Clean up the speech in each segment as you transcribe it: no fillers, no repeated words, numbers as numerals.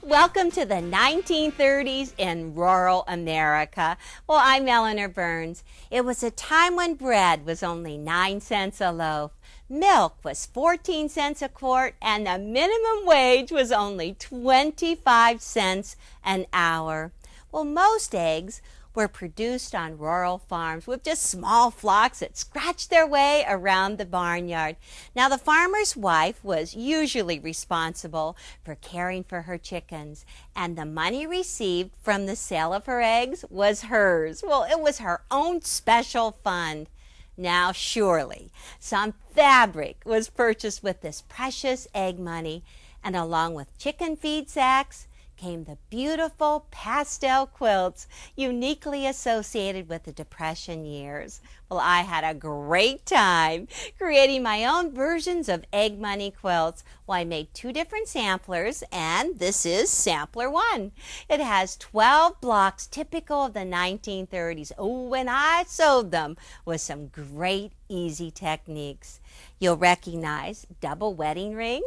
Welcome to the 1930s in rural America. Well, I'm Eleanor Burns. It was a time when bread was only 9 cents a loaf, milk was 14 cents a quart, and the minimum wage was only 25 cents an hour. Well, most eggs were produced on rural farms with just small flocks that scratched their way around the barnyard. Now, the farmer's wife was usually responsible for caring for her chickens, and the money received from the sale of her eggs was hers. Well, it was her own special fund. Now, surely, some fabric was purchased with this precious egg money, and along with chicken feed sacks, came the beautiful pastel quilts uniquely associated with the Depression years. Well, I had a great time creating my own versions of Egg Money quilts. Well, I made 2 different samplers, and this is sampler 1. It has 12 blocks typical of the 1930s. Oh, and I sewed them with some great easy techniques. You'll recognize double wedding ring,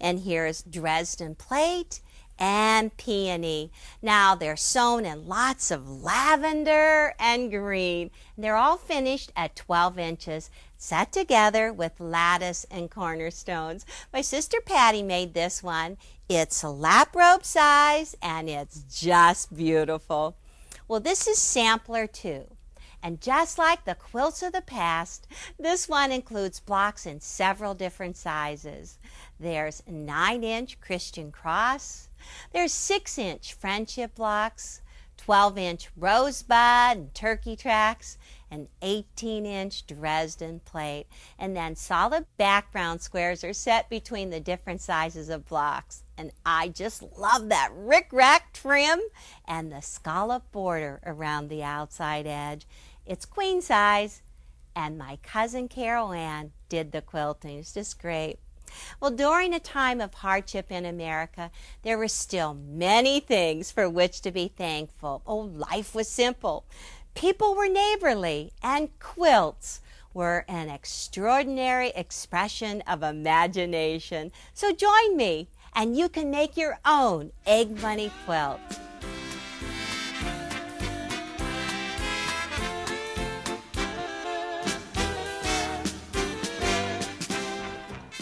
and here's Dresden plate and peony. Now they're sewn in lots of lavender and green. They're all finished at 12 inches, set together with lattice and cornerstones. My sister Patty made this one. It's lap robe size and it's just beautiful. Well, this is sampler 2. And just like the quilts of the past, this one includes blocks in several different sizes. There's 9-inch Christian cross, there's 6-inch friendship blocks, 12-inch rosebud and turkey tracks, and 18-inch Dresden plate. And then solid background squares are set between the different sizes of blocks. And I just love that rick-rack trim and the scallop border around the outside edge. It's queen size, and my cousin Carol Ann did the quilting. It's just great. Well, during a time of hardship in America, there were still many things for which to be thankful. Oh, life was simple. People were neighborly, and quilts were an extraordinary expression of imagination. So join me, and you can make your own Egg Money quilt.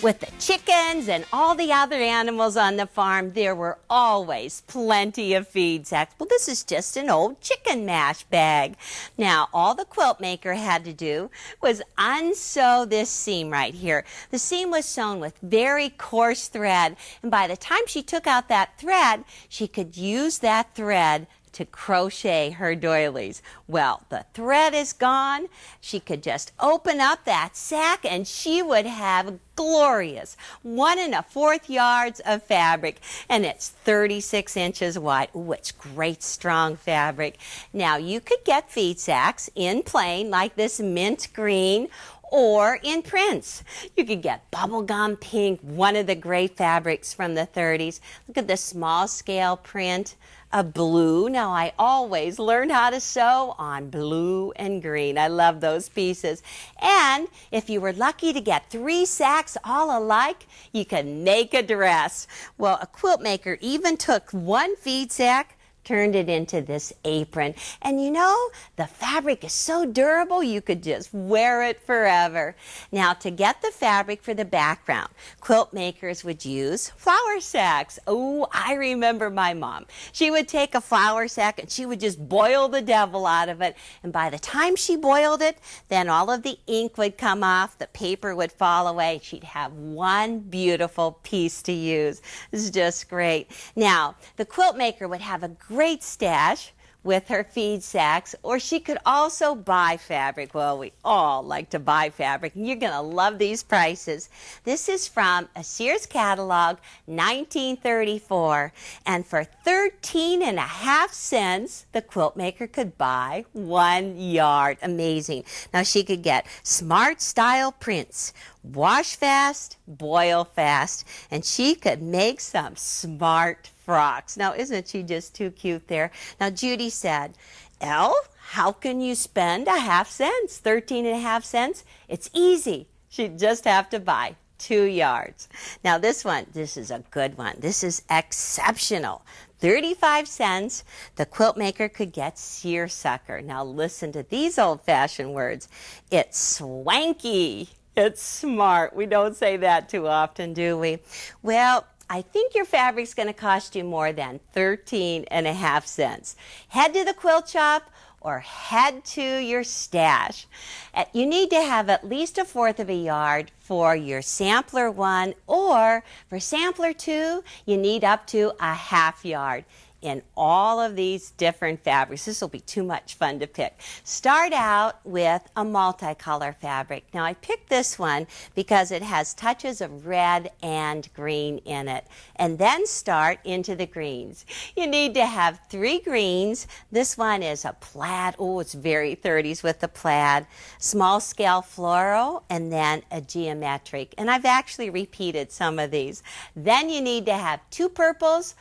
With the chickens and all the other animals on the farm, there were always plenty of feed sacks. Well, this is just an old chicken mash bag. Now, all the quilt maker had to do was unsew this seam right here. The seam was sewn with very coarse thread, and by the time she took out that thread, she could use that thread to crochet her doilies. Well, the thread is gone. She could just open up that sack and she would have glorious 1 1/4 yards of fabric, and it's 36 inches wide. Ooh, it's great strong fabric. Now you could get feed sacks in plain like this mint green, or in prints. You could get bubblegum pink, one of the great fabrics from the 30s. Look at the small scale print of blue. Now, I always learn how to sew on blue and green. I love those pieces. And if you were lucky to get 3 sacks all alike, you could make a dress. Well, a quilt maker even took 1 feed sack, turned it into this apron. And you know, the fabric is so durable, you could just wear it forever. Now, to get the fabric for the background, quilt makers would use flour sacks. Oh, I remember my mom. She would take a flour sack and she would just boil the devil out of it. And by the time she boiled it, then all of the ink would come off, the paper would fall away. She'd have one beautiful piece to use. This is just great. Now, the quilt maker would have a great stash with her feed sacks, or she could also buy fabric. Well, we all like to buy fabric, and you're going to love these prices. This is from a Sears catalog, 1934, and for 13.5 cents, the quilt maker could buy 1 yard. Amazing. Now, she could get smart style prints, wash fast, boil fast, and she could make some smart frocks. Now, isn't she just too cute there? Now, Judy said, Elle, how can you spend 1/2 cent, 13.5 cents? It's easy. She'd just have to buy 2 yards. Now this is a good one. This is exceptional. 35 cents. The quilt maker could get seersucker. Now listen to these old-fashioned words. It's swanky. It's smart. We don't say that too often, do we? Well, I think your fabric's going to cost you more than 13.5 cents. Head to the quilt shop or head to your stash. You need to have at least 1/4 of a yard for your sampler 1, or for sampler 2, you need up to a 1/2 yard. In all of these different fabrics. This will be too much fun to pick. Start out with a multicolor fabric. Now I picked this one because it has touches of red and green in it. And then start into the greens. You need to have 3 greens. This one is a plaid. Oh, it's very 30s with the plaid. Small scale floral, and then a geometric. And I've actually repeated some of these. Then you need to have 2 purples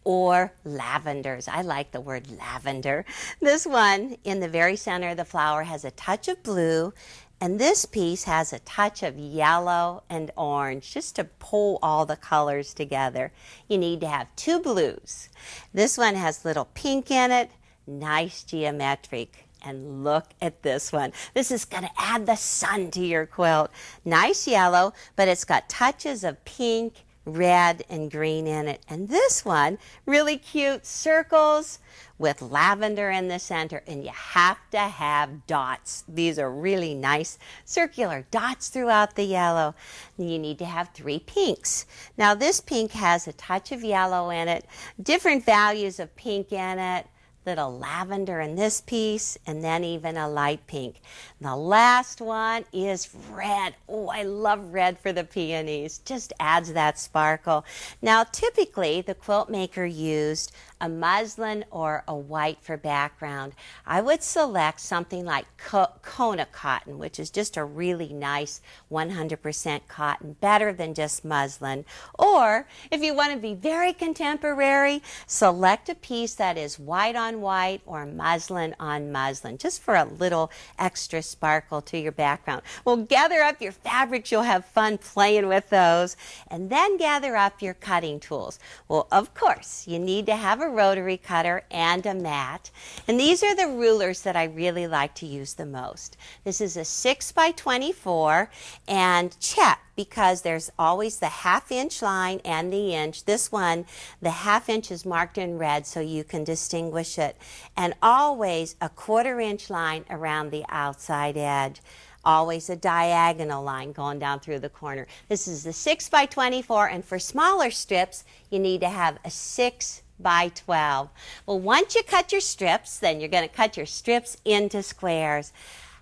or lavenders. I like the word lavender. This one in the very center of the flower has a touch of blue, and this piece has a touch of yellow and orange, just to pull all the colors together. You need to have 2 blues. This one has little pink in it, nice geometric. And look at this one. This is going to add the sun to your quilt. Nice yellow, but it's got touches of pink, red, and green in it. And this one, really cute circles with lavender in the center, and you have to have dots. These are really nice circular dots throughout the yellow. You need to have 3 pinks. Now this pink has a touch of yellow in it, different values of pink in it, little lavender in this piece, and then even a light pink. And the last one is red. Oh, I love red for the peonies. Just adds that sparkle. Now, typically, the quilt maker used a muslin or a white for background. I would select something like Kona cotton, which is just a really nice 100% cotton, better than just muslin. Or, if you want to be very contemporary, select a piece that is white on white or muslin on muslin, just for a little extra sparkle to your background. Well, gather up your fabrics. You'll have fun playing with those. And then gather up your cutting tools. Well, of course, you need to have a rotary cutter and a mat. And these are the rulers that I really like to use the most. This is a 6 by 24, and check, because there's always the 1/2 inch line and the inch. This one, the 1/2 inch is marked in red so you can distinguish it. And always a 1/4 inch line around the outside edge. Always a diagonal line going down through the corner. This is the 6 by 24, and for smaller strips, you need to have a 6 by 12. Well, once you cut your strips, then you're going to cut your strips into squares.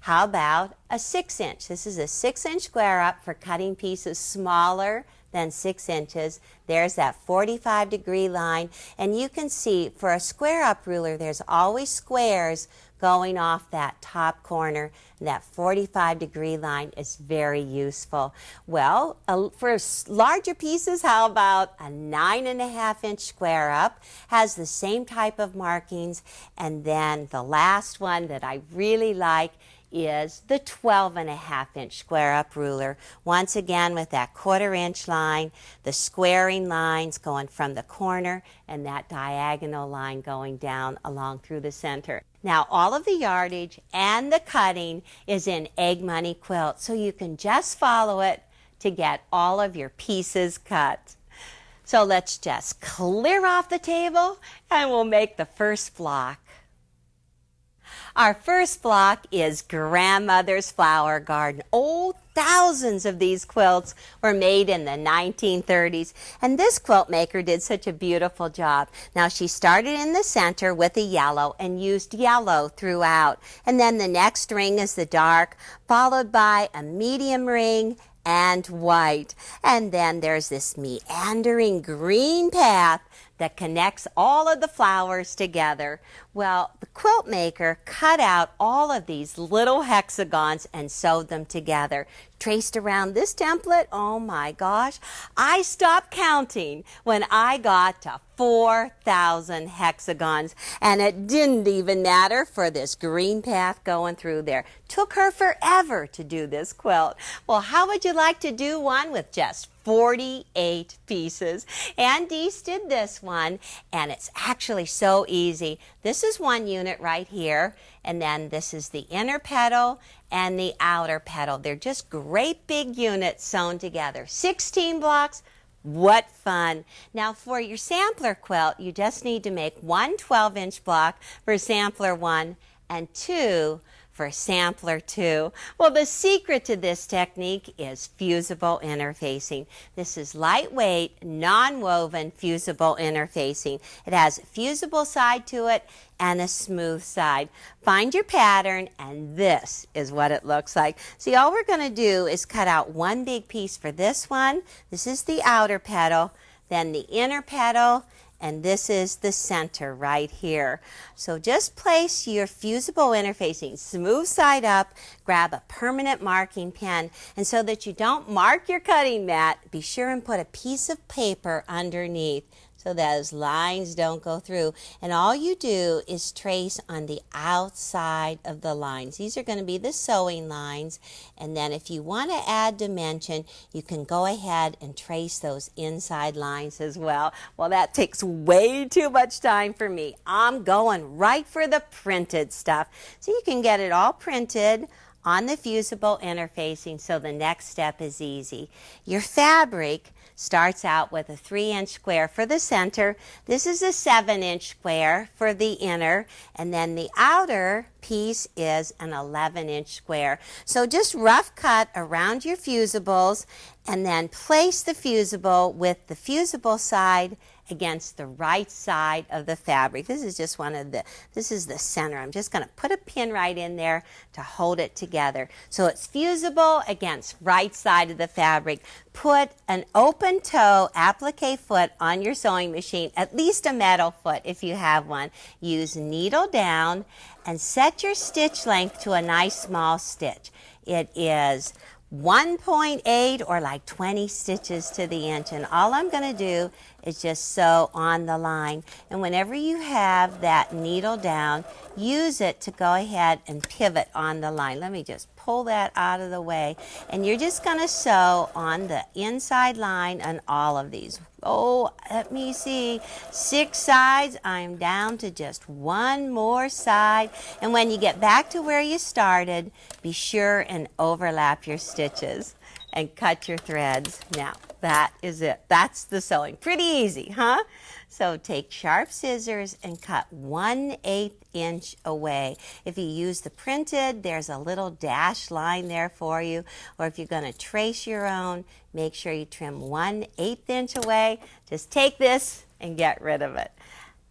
How about a 6 inch? This is a 6 inch square up for cutting pieces smaller than 6 inches. There's that 45-degree line. And you can see for a square up ruler, there's always squares going off that top corner. And that 45-degree line is very useful. Well, for larger pieces, how about a 9.5 inch square up? Has the same type of markings. And then the last one that I really like is the 12.5 inch square up ruler. Once again with that 1/4 inch line, the squaring lines going from the corner, and that diagonal line going down along through the center. Now all of the yardage and the cutting is in Egg Money Quilt, so you can just follow it to get all of your pieces cut. So let's just clear off the table and we'll make the first block. Our first block is Grandmother's Flower Garden. Oh, thousands of these quilts were made in the 1930s, and this quilt maker did such a beautiful job. Now, she started in the center with a yellow and used yellow throughout, and then the next ring is the dark, followed by a medium ring and white. And then there's this meandering green path that connects all of the flowers together. Well, the quilt maker cut out all of these little hexagons and sewed them together. Traced around this template, oh my gosh, I stopped counting when I got to 4,000 hexagons, and it didn't even matter for this green path going through there. Took her forever to do this quilt. Well, how would you like to do one with just 48 pieces? Ann Deese did this one, and it's actually so easy. This is one unit right here, and then this is the inner petal and the outer petal. They're just great big units sewn together. 16 blocks. What fun. Now for your sampler quilt, you just need to make one 12-inch block for sampler 1 and 2 for sampler 2. Well, the secret to this technique is fusible interfacing. This is lightweight, non-woven fusible interfacing. It has a fusible side to it and a smooth side. Find your pattern, and this is what it looks like. See, all we're going to do is cut out one big piece for this one. This is the outer petal, then the inner petal, and this is the center right here. So just place your fusible interfacing smooth side up, grab a permanent marking pen, and so that you don't mark your cutting mat, be sure and put a piece of paper underneath so those lines don't go through. And all you do is trace on the outside of the lines. These are going to be the sewing lines. And then if you want to add dimension, you can go ahead and trace those inside lines as well. Well, that takes way too much time for me. I'm going right for the printed stuff. So you can get it all printed on the fusible interfacing, so the next step is easy. Your fabric starts out with a 3-inch square for the center. This is a 7-inch square for the inner, and then the outer piece is an 11-inch square. So just rough cut around your fusibles, and then place the fusible with the fusible side against the right side of the fabric. This is just this is the center. I'm just going to put a pin right in there to hold it together. So it's fusible against right side of the fabric. Put an open toe applique foot on your sewing machine, at least a metal foot if you have one. Use needle down and set your stitch length to a nice small stitch. It is 1.8 or like 20 stitches to the inch, and all I'm going to do is just sew on the line. And whenever you have that needle down, use it to go ahead and pivot on the line. Let me just pull that out of the way, and you're just going to sew on the inside line on all of these. Oh, let me see, 6 sides. I'm down to just one more side, and when you get back to where you started, be sure and overlap your stitches and cut your threads. Now, that is it. That's the sewing. Pretty easy, huh? So take sharp scissors and cut 1/8 inch away. If you use the printed, there's a little dash line there for you. Or if you're going to trace your own, make sure you trim 1/8 inch away. Just take this and get rid of it.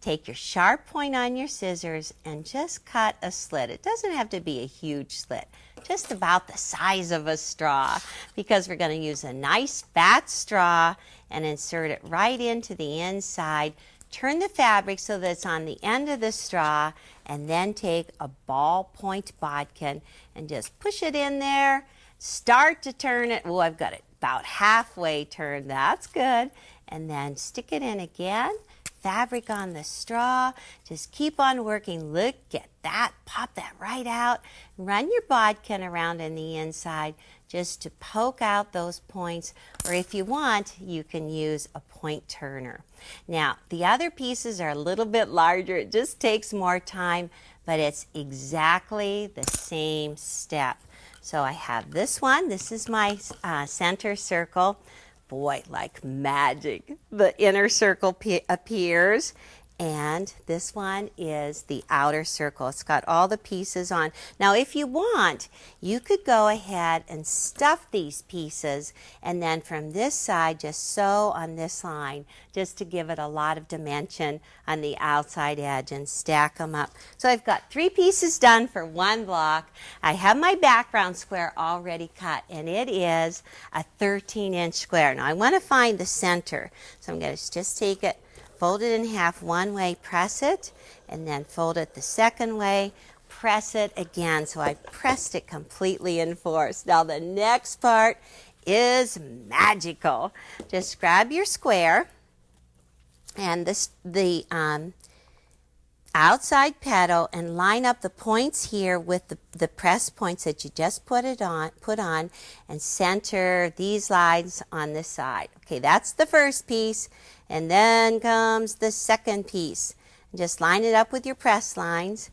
Take your sharp point on your scissors and just cut a slit. It doesn't have to be a huge slit, just about the size of a straw, because we're going to use a nice fat straw and insert it right into the inside. Turn the fabric so that it's on the end of the straw, and then take a ballpoint bodkin and just push it in there. Start to turn it. Oh, I've got it about halfway turned. That's good. And then stick it in again. Fabric on the straw. Just keep on working. Look at that. Pop that right out. Run your bodkin around in the inside just to poke out those points, or if you want, you can use a point turner. Now, the other pieces are a little bit larger. It just takes more time, but it's exactly the same step. So I have this one. This is my center circle. Boy, like magic, the inner circle appears, and this one is the outer circle. It's got all the pieces on. Now, if you want, you could go ahead and stuff these pieces, and then from this side, just sew on this line, just to give it a lot of dimension on the outside edge, and stack them up. So I've got 3 pieces done for one block. I have my background square already cut, and it is a 13-inch square. Now, I want to find the center, so I'm going to just take it, fold it in half one way, press it, and then fold it the second way, press it again. So I pressed it completely in force. Now the next part is magical. Just grab your square and the outside petal, and line up the points here with the press points that you just put on, and center these lines on this side. Okay, that's the first piece, and then comes the second piece. Just line it up with your press lines.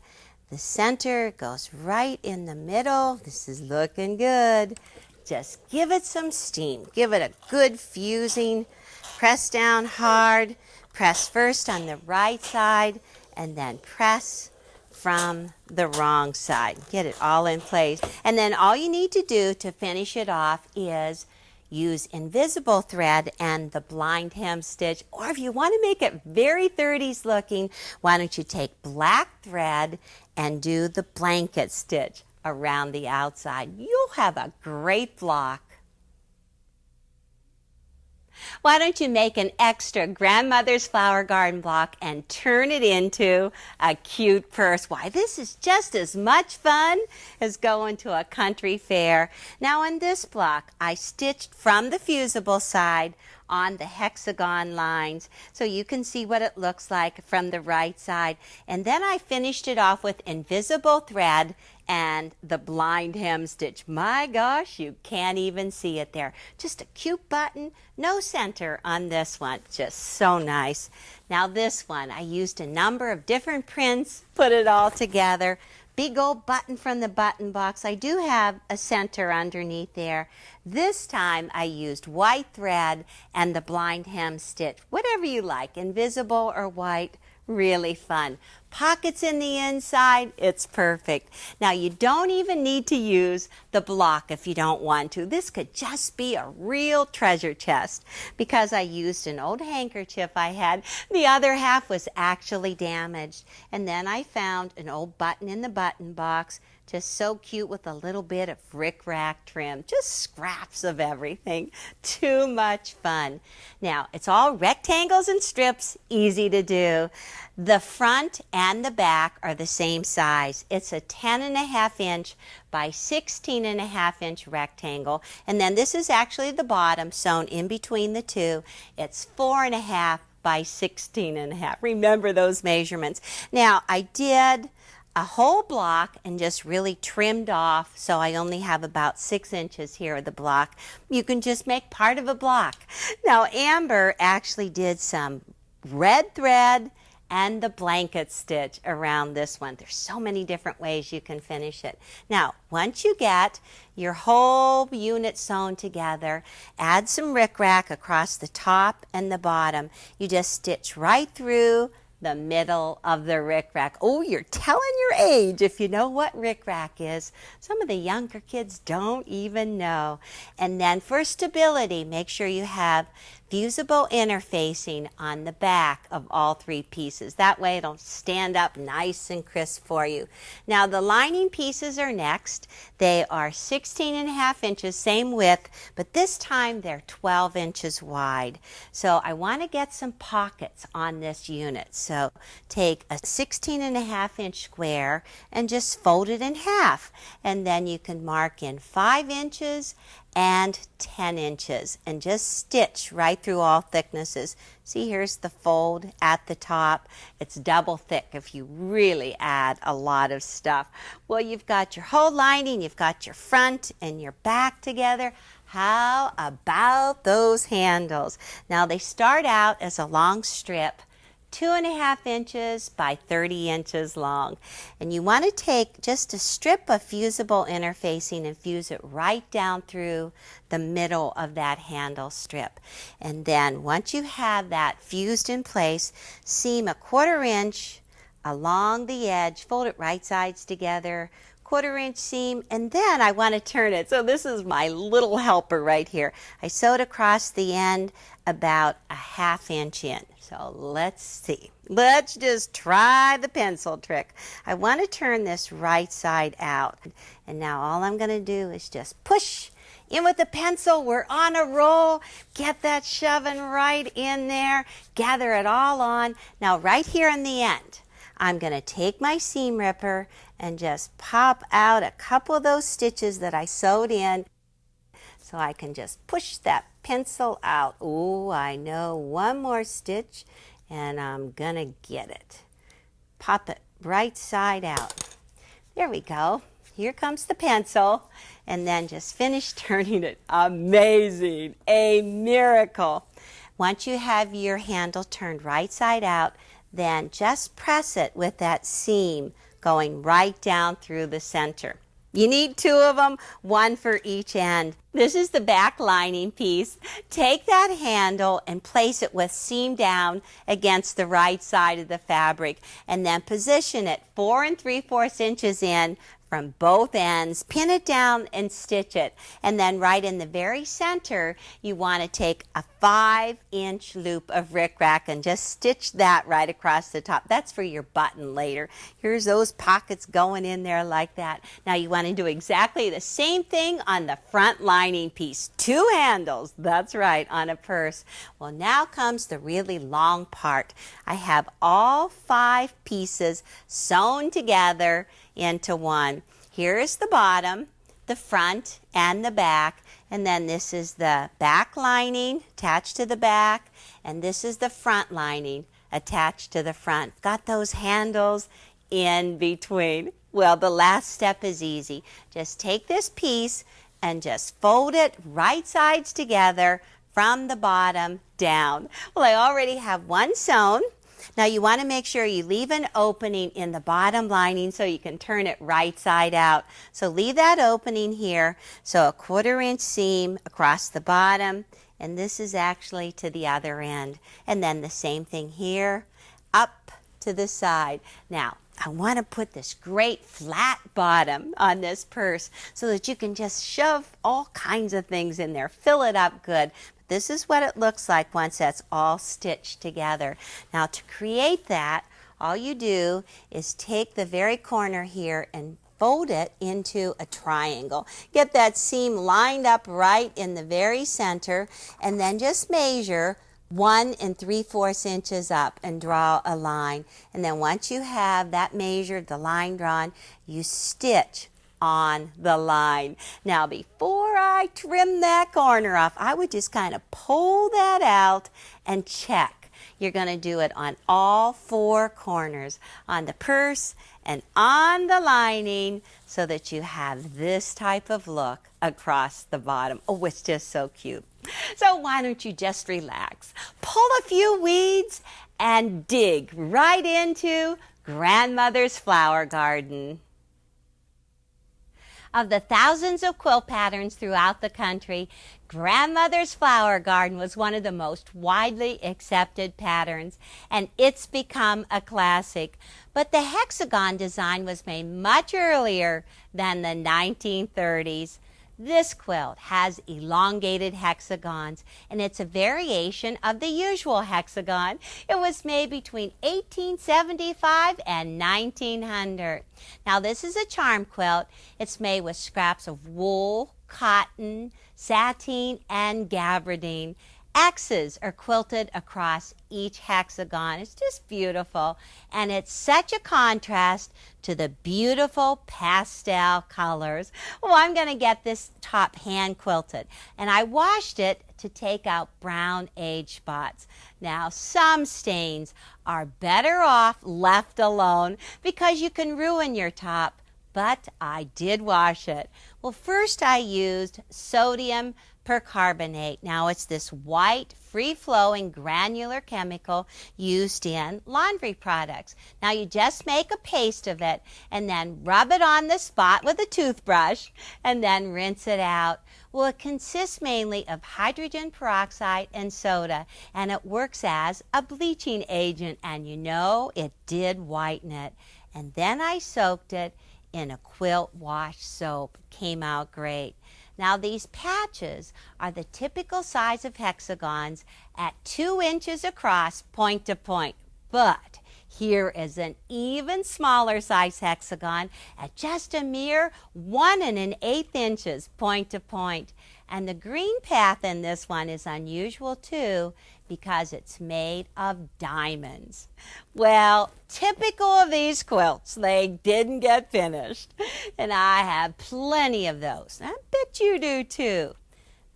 The center goes right in the middle. This is looking good. Just give it some steam. Give it a good fusing. Press down hard. Press first on the right side and then press from the wrong side. Get it all in place. And then all you need to do to finish it off is use invisible thread and the blind hem stitch. Or if you want to make it very 30s looking, why don't you take black thread and do the blanket stitch around the outside. You'll have a great block. Why don't you make an extra grandmother's flower garden block and turn it into a cute purse? Why, this is just as much fun as going to a country fair. Now on this block, I stitched from the fusible side on the hexagon lines so you can see what it looks like from the right side. And then I finished it off with invisible thread and the blind hem stitch. My gosh, you can't even see it there. Just a cute button, no center on this one. Just so nice. Now this one, I used a number of different prints, put it all together. Big old button from the button box. I do have a center underneath there. This time I used white thread and the blind hem stitch. Whatever you like, invisible or white, really fun. Pockets in the inside, it's perfect. Now you don't even need to use the block if you don't want to. This could just be a real treasure chest because I used an old handkerchief I had. The other half was actually damaged. And then I found an old button in the button box, just so cute with a little bit of rickrack trim. Just scraps of everything. Too much fun. Now, it's all rectangles and strips, easy to do. The front and the back are the same size. It's a 10.5 inch by 16.5 inch rectangle. And then this is actually the bottom sewn in between the two. It's 4.5 by 16.5. Remember those measurements. Now, I did a whole block and just really trimmed off, so I only have about 6 inches here of the block. You can just make part of a block. Now Amber actually did some red thread and the blanket stitch around this one. There's so many different ways you can finish it. Now, once you get your whole unit sewn together, add some rickrack across the top and the bottom. You just stitch right through the middle of the rickrack. Oh, you're telling your age if you know what rickrack is. Some of the younger kids don't even know. And then for stability, make sure you have fusible interfacing on the back of all 3 pieces. That way it'll stand up nice and crisp for you. Now the lining pieces are next. They are 16.5 inches, same width, but this time they're 12 inches wide. So I want to get some pockets on this unit. So take a 16.5 inch square and just fold it in half. And then you can mark in 5 inches and 10 inches and just stitch right through all thicknesses. See, here's the fold at the top. It's double thick if you really add a lot of stuff. Well, you've got your whole lining, you've got your front and your back together. How about those handles? Now they start out as a long strip, 2.5 inches by 30 inches long. And you want to take just a strip of fusible interfacing and fuse it right down through the middle of that handle strip. And then once you have that fused in place, seam 1/4 inch along the edge, fold it right sides together, 1/4 inch seam, and then I want to turn it. So this is my little helper right here. I sewed across the end about 1/2 inch in. So let's see. Let's just try the pencil trick. I want to turn this right side out. And now all I'm going to do is just push in with the pencil. We're on a roll. Get that shoving right in there. Gather it all on. Now right here in the end, I'm going to take my seam ripper and just pop out a couple of those stitches that I sewed in so I can just push that pencil out. Oh, I know, one more stitch and I'm gonna get it. Pop it right side out. There we go. Here comes the pencil, and then just finish turning it. Amazing, a miracle. Once you have your handle turned right side out, then just press it with that seam going right down through the center. You need two of them, one for each end. This is the back lining piece. Take that handle and place it with seam down against the right side of the fabric, and then position it 4 3/4 inches in from both ends. Pin it down and stitch it. And then right in the very center, you want to take a 5-inch loop of rickrack and just stitch that right across the top. That's for your button later. Here's those pockets going in there like that. Now you want to do exactly the same thing on the front lining piece. 2 handles, that's right, on a purse. Well, now comes the really long part. I have all 5 pieces sewn together into one. Here is the bottom, the front, and the back, and then this is the back lining attached to the back, and this is the front lining attached to the front. Got those handles in between. Well, the last step is easy. Just take this piece and just fold it right sides together from the bottom down. Well, I already have one sewn. Now you want to make sure you leave an opening in the bottom lining so you can turn it right side out. So leave that opening here. So a 1/4 inch seam across the bottom, and this is actually to the other end. And then the same thing here, up to the side. Now I want to put this great flat bottom on this purse so that you can just shove all kinds of things in there, fill it up good. This is what it looks like once that's all stitched together. Now to create that, all you do is take the very corner here and fold it into a triangle. Get that seam lined up right in the very center, and then just measure 1 3/4 inches up and draw a line. And then once you have that measured, the line drawn, you stitch on the line. Now before I trim that corner off, I would just kind of pull that out and check. You're going to do it on all 4 corners, on the purse and on the lining, so that you have this type of look across the bottom. Oh, it's just so cute. So why don't you just relax, pull a few weeds, and dig right into Grandmother's flower garden. Of the thousands of quilt patterns throughout the country, Grandmother's Flower Garden was one of the most widely accepted patterns, and it's become a classic. But the hexagon design was made much earlier than the 1930s. This quilt has elongated hexagons, and it's a variation of the usual hexagon. It was made between 1875 and 1900. Now, this is a charm quilt. It's made with scraps of wool, cotton, sateen, and gabardine. X's are quilted across each hexagon. It's just beautiful, and it's such a contrast to the beautiful pastel colors. Well, I'm going to get this top hand quilted, and I washed it to take out brown age spots. Now, some stains are better off left alone because you can ruin your top, but I did wash it. Well, first I used sodium percarbonate. Now it's this white, free-flowing granular chemical used in laundry products. Now you just make a paste of it and then rub it on the spot with a toothbrush and then rinse it out. Well, it consists mainly of hydrogen peroxide and soda, and it works as a bleaching agent, and you know it did whiten it. And then I soaked it in a quilt wash soap. Came out great. Now these patches are the typical size of hexagons at 2 inches across point to point. But here is an even smaller size hexagon at just a mere 1 1/8 inches point to point. And the green path in this one is unusual too, because it's made of diamonds. Well, typical of these quilts, they didn't get finished. And I have plenty of those. I bet you do too.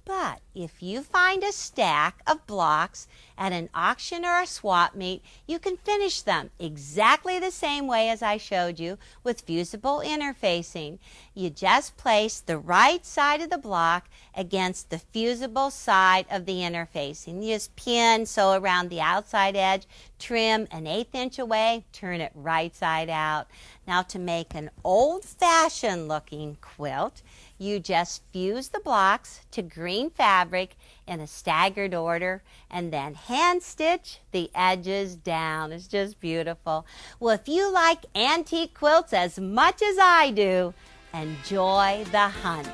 But if you find a stack of blocks at an auction or a swap meet, you can finish them exactly the same way as I showed you with fusible interfacing. You just place the right side of the block against the fusible side of the interfacing. You just pin, sew around the outside edge, trim an 1/8 inch away, turn it right side out. Now to make an old-fashioned looking quilt, you just fuse the blocks to green fabric in a staggered order and then hand stitch the edges down. It's just beautiful. Well, if you like antique quilts as much as I do, enjoy the hunt.